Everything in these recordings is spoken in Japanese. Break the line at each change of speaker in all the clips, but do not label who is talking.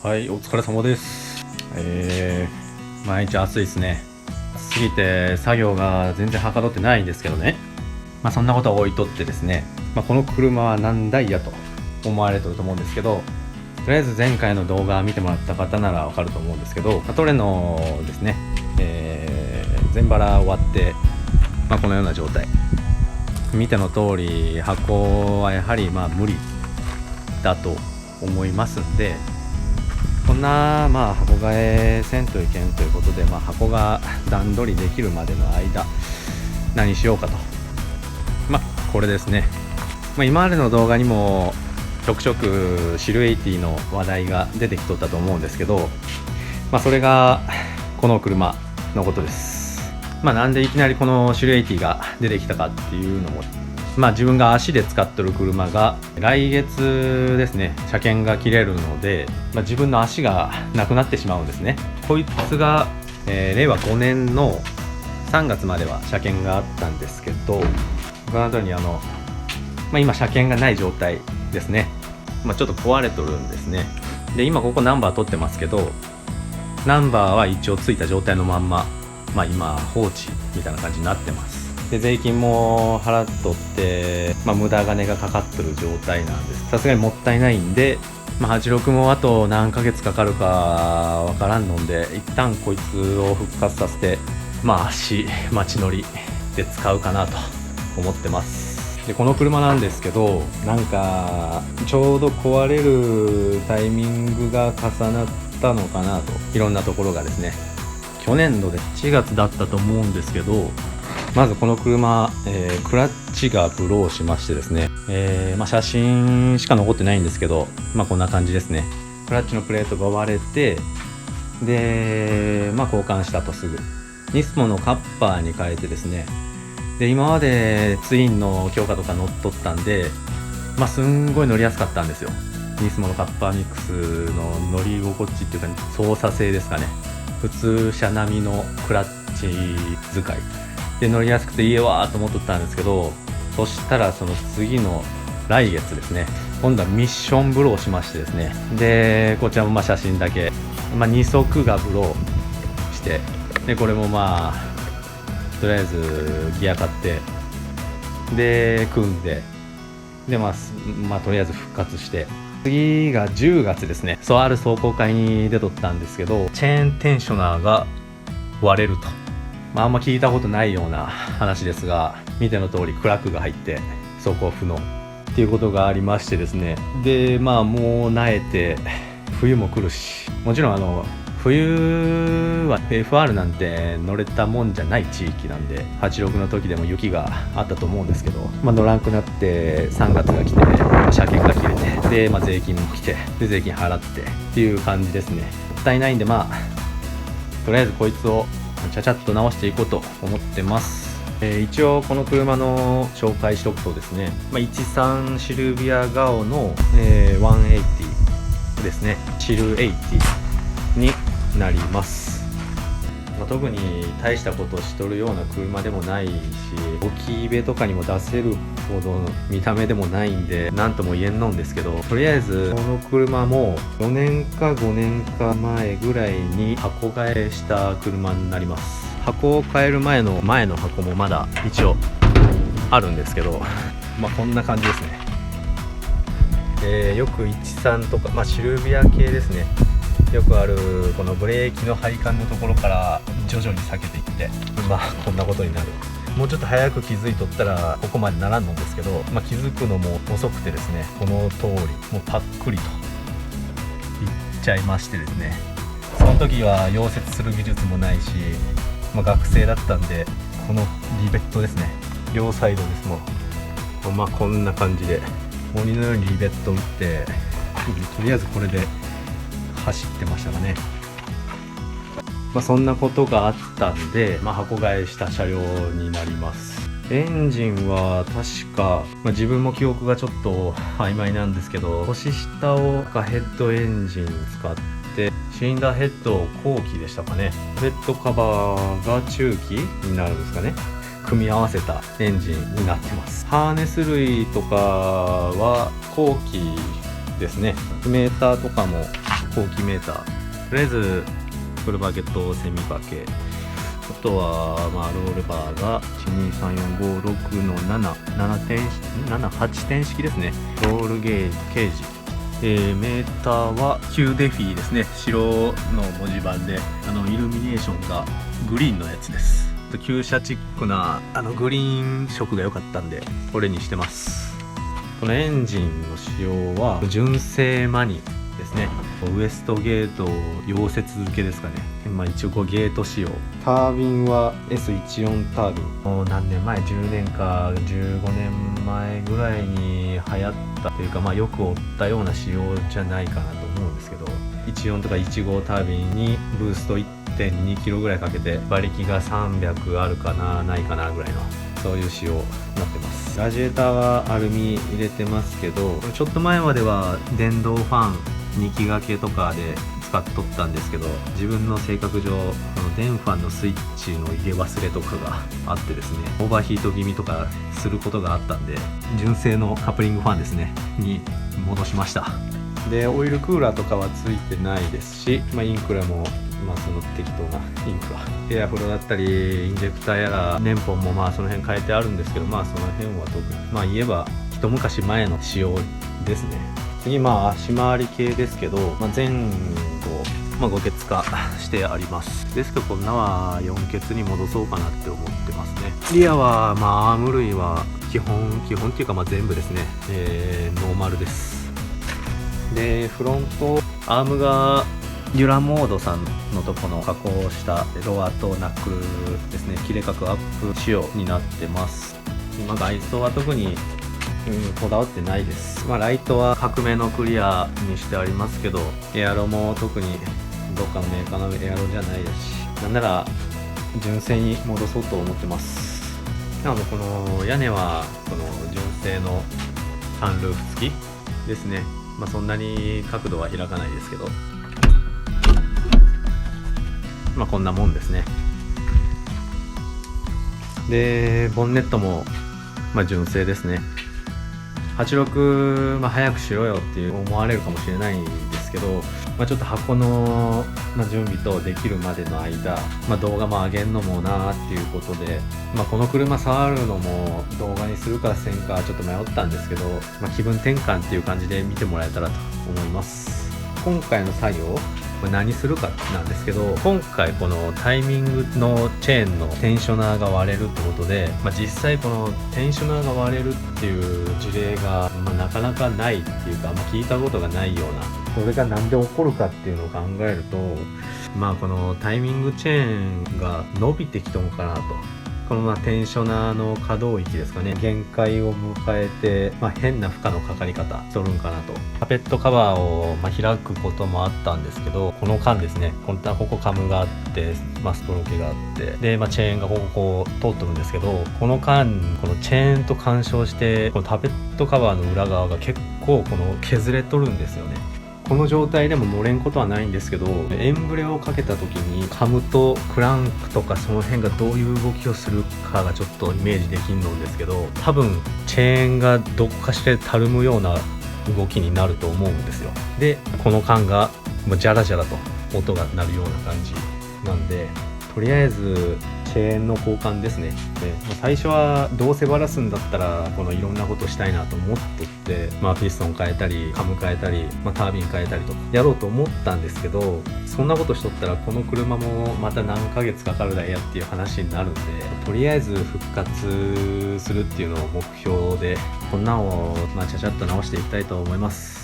はい、お疲れ様です。毎日暑いですね。暑すぎて作業が全然はかどってないんですけどね。そんなことは置いとってですね、この車は何台やと思われてると思うんですけど、とりあえず前回の動画見てもらった方ならわかると思うんですけど、トレノですね、全バラ終わって、このような状態。見ての通り箱はやはり無理だと思いますんで、こんな箱替えせんといけんということで、箱が段取りできるまでの間何しようかと、これですね。今までの動画にもちょくちょくシルエイティの話題が出てきとったと思うんですけど、それがこの車のことです。なんでいきなりこのシルエイティが出てきたかっていうのも、自分が足で使ってる車が来月ですね、車検が切れるので、自分の足がなくなってしまうんですね。こいつが、令和5年の3月までは車検があったんですけど、この後に今車検がない状態ですね。ちょっと壊れとるんですね。で、今ここナンバー取ってますけど、ナンバーは一応ついた状態のまんま、今放置みたいな感じになってます。で、税金も払っとって、無駄金がかかってる状態なんです。さすがにもったいないんで、86もあと何ヶ月かかるかわからんので、一旦こいつを復活させて、足待ち乗りで使うかなと思ってます。で、この車なんですけど、ちょうど壊れるタイミングが重なったのかなと、いろんなところがですね。去年度で4月だったと思うんですけど、まずこの車、クラッチがブローしましてですね、写真しか残ってないんですけど、こんな感じですね。クラッチのプレートが割れて、で、交換したとすぐニスモのカッパーに変えてですね、で、今までツインの強化とか乗っとったんで、すんごい乗りやすかったんですよ。ニスモのカッパーミックスの乗り心地っていうか、操作性ですかね。普通車並みのクラッチ使いで乗りやすくていいわと思っとったんですけど、そしたらその次の来月ですね、今度はミッションブローしましてですね、でこちらも写真だけ、2足がブローして、でこれもとりあえずギア買ってで組んで、でとりあえず復活して、次が10月ですね。ある走行会に出とったんですけど、チェーンテンショナーが割れると、あんま聞いたことないような話ですが、見ての通りクラックが入って走行不能っていうことがありましてですね。で、もう慣れて冬も来るし、もちろん冬は FR なんて乗れたもんじゃない地域なんで、86の時でも雪があったと思うんですけど、乗らんくなって3月が来て、車検が切れて、で、税金も来て、で税金払ってっていう感じですね。もったいないんで、とりあえずこいつをちゃちゃっと直していこうと思ってます。一応この車の紹介しとくとですね、13シルビアガオの、180ですね、シル80になります。特に大したことしとるような車でもないし、置きイベとかにも出せるほどの見た目でもないんで、何とも言えんのんですけど、とりあえずこの車も4年か5年か前ぐらいに箱替えした車になります。箱を変える前の箱もまだ一応あるんですけど、こんな感じですね。よく13とか、シルビア系ですね、よくあるこのブレーキの配管のところから徐々に避けていって、こんなことになる。もうちょっと早く気づいとったらここまでならんのですけど、気づくのも遅くてですね、この通りもうパックリといっちゃいましてですね、その時は溶接する技術もないし、学生だったんで、このリベットですね、両サイドですもん、こんな感じで鬼のようにリベット打って、とりあえずこれで走ってましたかね。そんなことがあったんで、箱替えした車両になります。エンジンは確か、自分も記憶がちょっと曖昧なんですけど、腰下をヘッドエンジン使って、シリンダーヘッド後期でしたかね。ベッドカバーが中期になるんですかね。組み合わせたエンジンになってます。ハーネス類とかは後期ですね。メーターとかも後期メーター、とりあえずフルバケとセミバケ、あとはロールバーが1234567の8点式ですね。ロールゲージ、メーターは旧デフィですね。白の文字盤でイルミネーションがグリーンのやつです。旧車チックなグリーン色が良かったんでこれにしてます。このエンジンの仕様は純正マニですね。ウエストゲート溶接付けですかね。一応ゲート仕様。タービンは S14 タービン。もう何年前、10年か15年前ぐらいに流行ったというか、よく追ったような仕様じゃないかなと思うんですけど、14とか15タービンにブースト 1.2 キロぐらいかけて馬力が300あるかなないかなぐらいのそういう仕様になってます。ラジエーターはアルミ入れてますけど、ちょっと前までは電動ファン2気掛けとかで使っとったんですけど、自分の性格上電ファンのスイッチの入れ忘れとかがあってですね、オーバーヒート気味とかすることがあったんで、純正のカップリングファンですねに戻しました。でオイルクーラーとかはついてないですし、インクラもその適当なインクラ、エアフロだったりインジェクターやら年本もその辺変えてあるんですけど、その辺は特に言えば一昔前の仕様ですね。次足回り系ですけど、前後、5欠化してあります。ですけどこんなは4欠に戻そうかなって思ってますね。リアはアーム類は基本っていうか全部ですね、ノーマルです。でフロントアームがデュラモードさんのとこの加工したロアとナックルですね、切れ角アップ仕様になってます。外装は特にこだわってないです。ライトは角めのクリアにしてありますけど、エアロも特にどっかのメーカーのエアロじゃないですし、なんなら純正に戻そうと思ってます。なのでこの屋根はこの純正のサンルーフ付きですね。そんなに角度は開かないですけど、こんなもんですね。でボンネットも純正ですね。86、早くしろよって思われるかもしれないんですけど、ちょっと箱の、準備とできるまでの間、動画も上げるのもなっていうことで、この車触るのも動画にするかせんかちょっと迷ったんですけど、気分転換っていう感じで見てもらえたらと思います。今回の作業何するかなんですけど、今回このタイミングのチェーンのテンショナーが割れるってことで、実際このテンショナーが割れるっていう事例が、なかなかないっていうか、聞いたことがないような、それがなんで起こるかっていうのを考えると、このタイミングチェーンが伸びてきたのかなと。このテンショナーの可動域ですかね、限界を迎えて、変な負荷のかかり方しとるんかなと。カペットカバーを、開くこともあったんですけど、この間ですね、ここカムがあって、ストロケがあって、で、チェーンがこう通ってるんですけど、この間このチェーンと干渉して、このカペットカバーの裏側が結構この削れとるんですよね。この状態でも乗れんことはないんですけど、エンブレをかけた時にカムとクランクとかその辺がどういう動きをするかがちょっとイメージできんのんですけど、多分チェーンがどっかしてたるむような動きになると思うんですよ。でこの間がジャラジャラと音が鳴るような感じなんで、とりあえずチェーンの交換ですね。で最初はどうせバラすんだったらこのいろんなことしたいなと思っとって、ピストン変えたりカム変えたり、タービン変えたりとかやろうと思ったんですけど、そんなことしとったらこの車もまた何ヶ月かかるだやっていう話になるんで、とりあえず復活するっていうのを目標で、こんなのをちゃちゃっと直していきたいと思います。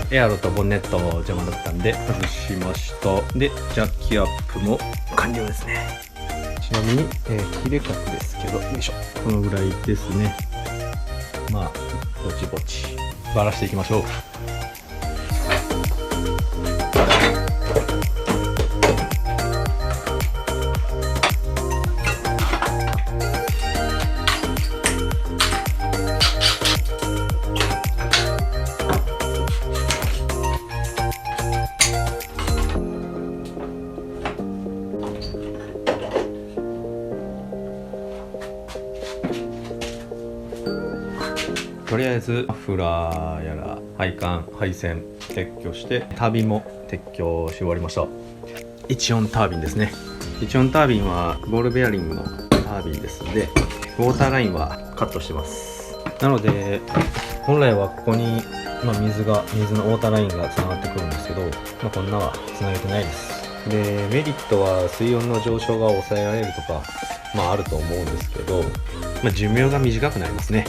エアロとボンネット邪魔だったんで外しました。でジャッキアップも完了ですね。ちなみに、切れ角ですけど、よいしょ、このぐらいですね。まあぼちぼちばらしていきましょう。とりあえずマフラーやら配管配線撤去してタービンも撤去し終わりました。14タービンですね。14タービンはボールベアリングのタービンですので、ウォーターラインはカットしてます。なので本来はここに、水のウォーターラインがつながってくるんですけど、こんなはつなげてないです。でメリットは水温の上昇が抑えられるとかあると思うんですけど、寿命が短くなりますね。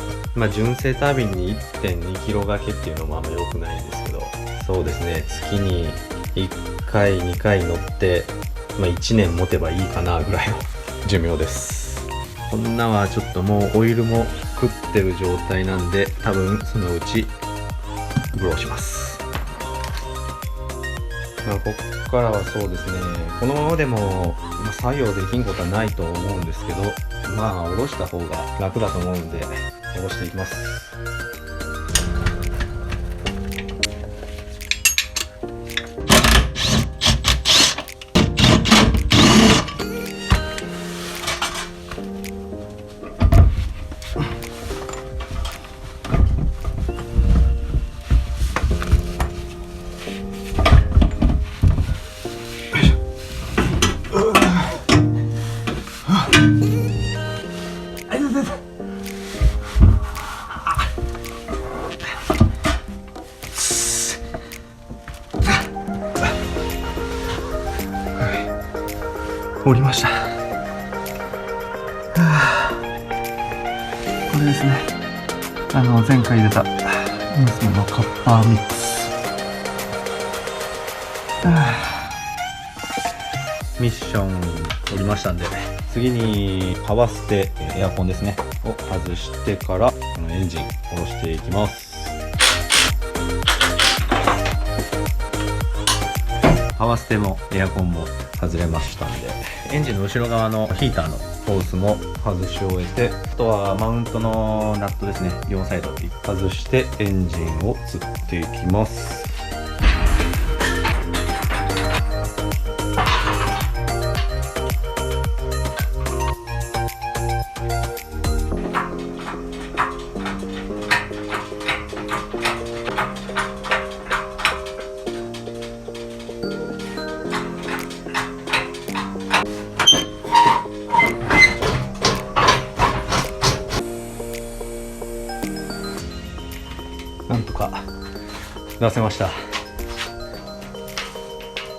純正タービンに 1.2 キロ掛けっていうのもあんま良くないんですけど、そうですね、月に1回2回乗って、1年持てばいいかなぐらいの寿命です。こんなはちょっともうオイルも食ってる状態なんで、多分そのうちブローします。こっからはそうですね、このままでも作業できんことはないと思うんですけど、下ろした方が楽だと思うんで下ろしていきます。降りました。これですね、前回出た娘のカッパーミックス。ミッション降りましたんで、次にパワーステエアコンですねを外してから、このエンジン下ろしていきます。パワーステもエアコンも外れましたんで、エンジンの後ろ側のヒーターのホースも外し終えて、あとはマウントのナットですね、両サイド外してエンジンをつっていきます。なんとか出せました。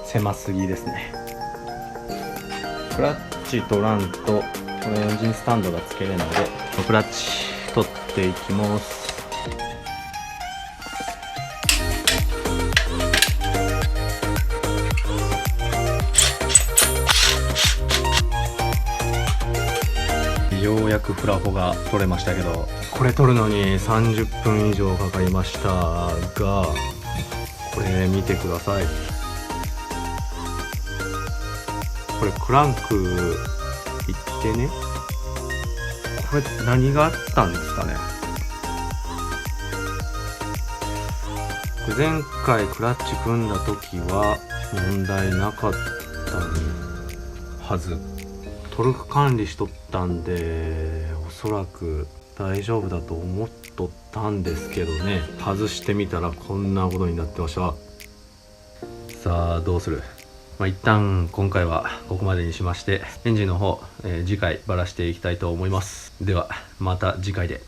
狭すぎですね。クラッチ取らんとこのエンジンスタンドがつけれないので、クラッチ取っていきます。ようやくフラホが取れましたけど、これ取るのに30分以上かかりましたが、これ見てください。これクランクいってね、これ何があったんですかね。前回クラッチ組んだ時は問題なかったはず。トルク管理しとったんで、おそらく大丈夫だと思っとったんですけどね、外してみたらこんなことになってました。さあどうする。一旦今回はここまでにしまして、エンジンの方、次回バラしていきたいと思います。ではまた次回で。